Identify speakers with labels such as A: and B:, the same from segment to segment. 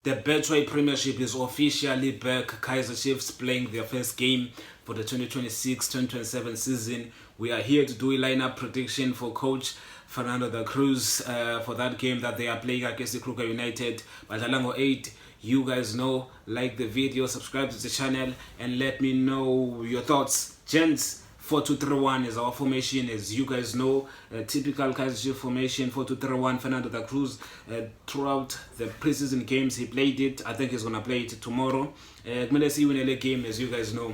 A: The Betway Premiership is officially back. Kaizer Chiefs playing their first game for the 2026-2027 season. We are here to do a lineup prediction for Coach Fernando da Cruz for that game that they are playing against the Kruger United. Badlalango 8, you guys know, like the video, subscribe to the channel, and let me know your thoughts. Gents, 4-2-3-1 is our formation, as you guys know. Typical Kaizer Chiefs formation, 4-2-3-1. Fernando da Cruz, throughout the preseason games, he played it. I think he's going to play it tomorrow. Kumele siwinele game, as you guys know.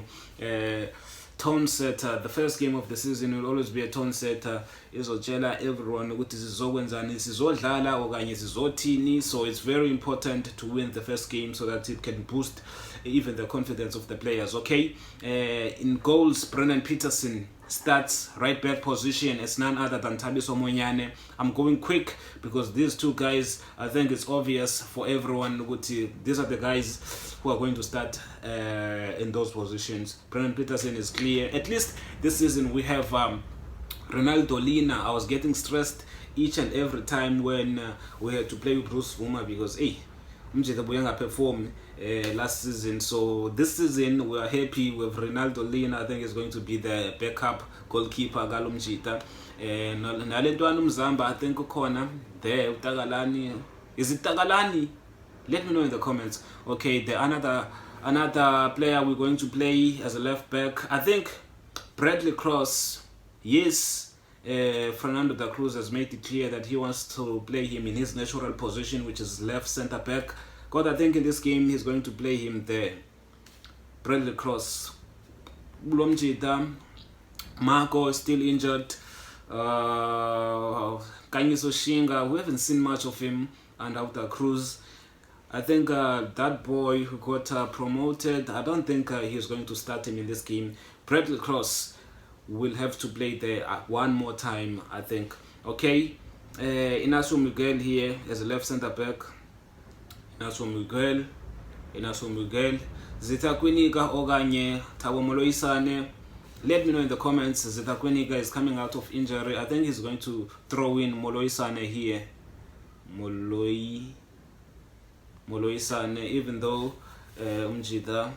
A: Tone setter, the first game of the season will always be a tone setter. Izotshela everyone ukuthi sizokwenzani, sizodlala okanye sizothini. So it's very important to win the first game so that it can boost even the confidence of the players. Okay, in goals, Brennan Peterson starts right back position as none other than Thabiso Monyane. I'm going quick because these two guys, I think it's obvious for everyone. These are the guys who are going to start in those positions. Brennan Peterson is clear. At least this season we have Ronaldo Lina. I was getting stressed each and every time when we had to play with Bruce Vuma because Mjeta Buyanga performed last season. So this season we are happy with Ronaldo Lina. I think he's going to be the backup goalkeeper Galo Mjita. Nalentwana Mzamba, I think ukhona there uTakalani. Is it Takalani? Let me know in the comments. Okay, the another player we're going to play as a left back, I think Bradley Cross. Yes, Fernando da Cruz has made it clear that he wants to play him in his natural position, which is left center back. God, I think in this game he's going to play him there. Bradley Cross. Bulomjita. Marco is still injured. Kanyiso Shinga, we haven't seen much of him under da Cruz. I think that boy who got promoted, I don't think he's going to start him in this game. Bradley Cross will have to play there one more time, I think. Okay, Inacio Miguel here as a left center back. Inacio Miguel. Zita Kwiniga okanye Thabo Moloisane. Let me know in the comments. Zita Kwiniga is coming out of injury. I think he's going to throw in Moloisane here. Moloisane, even though Umjida,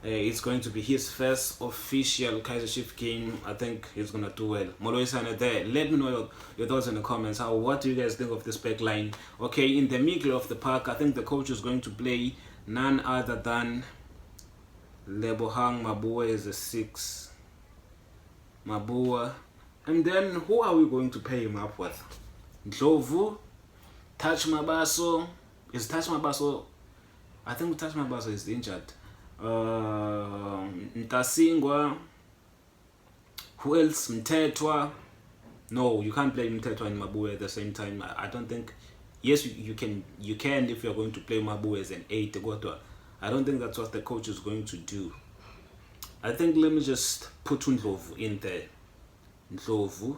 A: it's going to be his first official Kaizer Chiefs game. I think he's going to do well. Moloisane there. Let me know your thoughts in the comments. What do you guys think of this back line? Okay, in the middle of the park, I think the coach is going to play none other than Lebohang Mabua as a 6. Mabua. And then who are we going to pair him up with? Ndlovu? Touch Mabaso? Is Touch Mabaso? I think Touch Mabaso is injured. Ntasingwa. Who else? Mtetwa. No, you can't play Mtetwa and Mabue at the same time. I don't think. Yes, you can if you're going to play Mabue as an 8. I don't think that's what the coach is going to do. I think let me just put Ndlovu in there. Ndlovu.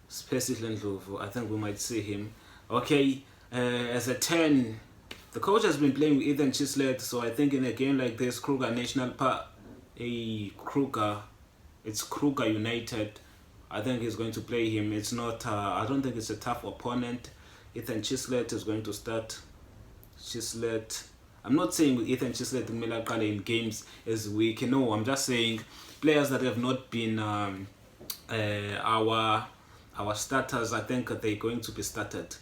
A: Specifically Ndlovu. I think we might see him. Okay, as a 10. The coach has been playing with Ethan Chislett, so I think in a game like this, Kruger National Park, it's Kruger United. I think he's going to play him. It's not. I don't think it's a tough opponent. Ethan Chislett is going to start. Chislett. I'm not saying with Ethan Chislett and Melakale in games is weak. No, I'm just saying players that have not been our starters. I think they're going to be started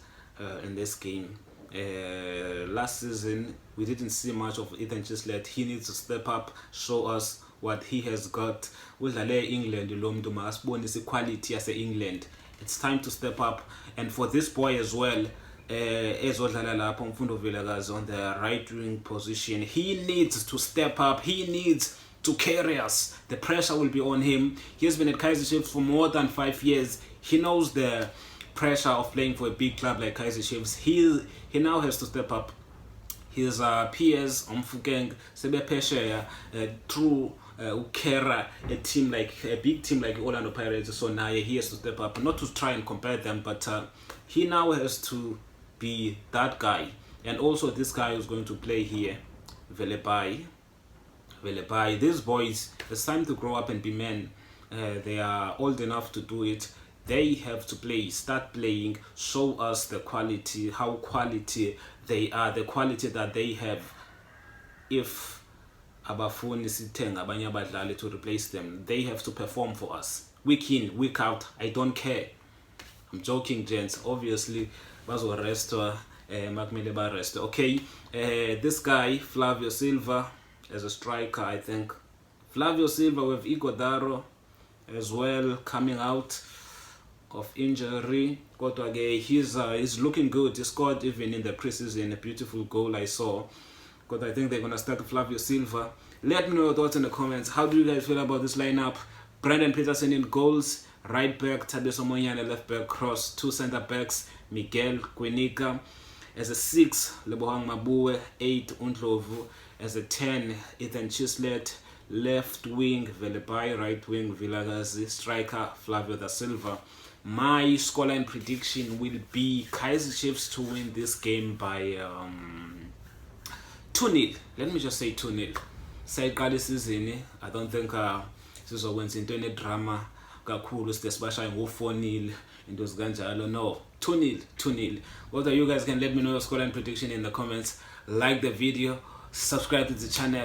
A: in this game. Last season we didn't see much of Ethan Chislett. He needs to step up, show us what he has got. Udlale England lomntu masibonise quality yase England. It's time to step up, and for this boy as well, ezodlala lapho Mfundo Vilakazi on the right wing position, he needs to step up. He needs to carry us. The pressure will be on him. He has been at Kaizer Chiefs for more than 5 years. He knows the pressure of playing for a big club like Kaizer Chiefs. He now has to step up. His peers Mfukeng Sebepesheya through Ukera, a big team like Orlando Pirates. So now he has to step up, not to try and compare them, but he now has to be that guy. And also this guy who's going to play here, Velepai. These boys, it's time to grow up and be men. They are old enough to do it. They have to play, start playing, show us the quality, how quality they are, the quality that they have. If abafuni sithenga abanye abadlali to replace them, they have to perform for us week in, week out. I don't care. I'm joking, gents. Obviously bazo restwa makumele ba rest. Okay, this guy Flavio Silva as a striker, I think. Flavio Silva with Ighodaro as well coming out of injury. He's looking good. He scored even in the preseason a beautiful goal I saw. But I think they're gonna start Flavio Silva. Let me know your thoughts in the comments. How do you guys feel about this lineup? Brandon Peterson in goals, right back Thabiso Moyane, left back Cross, 2 center backs Miguel Kwenika. As a 6, Lebohang Mabue. 8, Undlovu. As a 10, Ethan Chislet. Left wing Velepai, right wing Vilakazi, striker Flavio da Silva. My scoreline prediction will be Kaizer Chiefs to win this game by 2-0. Let me just say 2-0. Sayiqala isizini, I don't think sizokwenza into enedrama kakhulu sibashaye ngo-4-0 into zikanjalo. No, 2-0. Whether you guys can let me know your scoreline prediction in the comments. Like the video, subscribe to the channel.